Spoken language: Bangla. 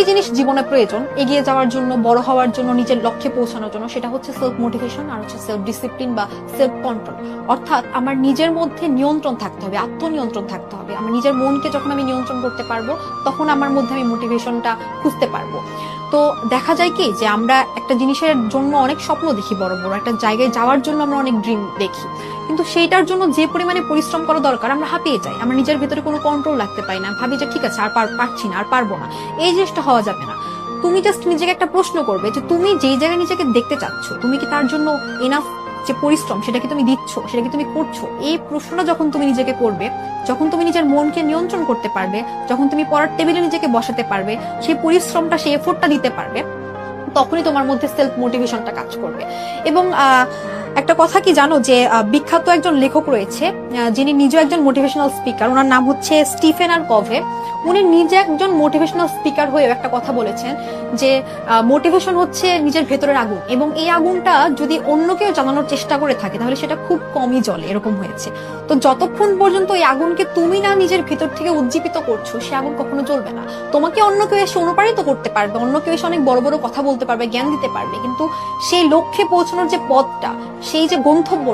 দুটি জিনিস জীবনে প্রয়োজন এগিয়ে যাওয়ার জন্য, বড় হওয়ার জন্য, নিজের লক্ষ্যে পৌঁছানোর জন্য। সেটা হচ্ছে সেলফ মোটিভেশন আর হচ্ছে সেলফ ডিসিপ্লিন বা সেলফ কন্ট্রোল। অর্থাৎ আমার নিজের মধ্যে নিয়ন্ত্রণ থাকতে হবে, আত্মনিয়ন্ত্রণ থাকতে হবে। আমার নিজের মনকে যখন আমি নিয়ন্ত্রণ করতে পারবো, তখন আমার মধ্যে আমি মোটিভেশনটা খুঁজতে পারবো। তো দেখা যায় কি যে আমরা একটা জিনিসের জন্য অনেক স্বপ্ন দেখি, বড় বড় একটা জায়গায় যাওয়ার জন্য আমরা অনেক ড্রিম দেখি, কিন্তু সেইটার জন্য যে পরিমাণে পরিশ্রম করা দরকার আমরা হাঁপিয়ে যাই। আমরা নিজের ভিতরে কোনো কন্ট্রোল রাখতে পাই না, ভাবি যে ঠিক আছে আর পারছি না, আর পারবো না। এই জিনিসটা হওয়া যাবে না। তুমি জাস্ট নিজেকে একটা প্রশ্ন করবে যে তুমি যেই জায়গায় নিজেকে দেখতে চাচ্ছ, তুমি কি তার জন্য এনাফ যে পরিশ্রম সেটা কি তুমি দিচ্ছ, সেটা কি তুমি করছো? এই প্রশ্নটা যখন তুমি নিজেকে করবে, যখন তুমি নিজের মনকে নিয়ন্ত্রণ করতে পারবে, যখন তুমি পড়ার টেবিলে নিজেকে বসাতে পারবে, সেই পরিশ্রমটা, সেই এফোর্টটা দিতে পারবে, তখনই তোমার মধ্যে সেলফ মোটিভেশনটা কাজ করবে। এবং একটা কথা কি জানো যে বিখ্যাত একজন লেখক রয়েছে যিনি নিজে একজন মোটিভেশনাল স্পিকার, ওনার নাম হচ্ছে স্টিফেন আর কভে। উনি নিজে একজন মোটিভেশনাল স্পিকার হয়ে একটা কথা বলেছেন যে মোটিভেশন হচ্ছে নিজের ভেতরের আগুন, এবং এই আগুনটা যদি অন্য কেউ জ্বালানোর চেষ্টা করে থাকে তাহলে সেটা খুব কমই জ্বলে, এরকম হয়েছে। তো যতক্ষণ পর্যন্ত এই আগুনকে তুমি না নিজের ভেতর থেকে উজ্জীবিত করছো, সে আগুন কখনো জ্বলবে না। তোমাকে অন্য কেউ এসে অনুপ্রাণিত করতে পারবে, অন্য কেউ এসে অনেক বড় বড় কথা বলতে পারবে, জ্ঞান দিতে পারবে, কিন্তু সেই লক্ষ্যে পৌঁছানোর যে পথটা, সেই যে গন্তব্য,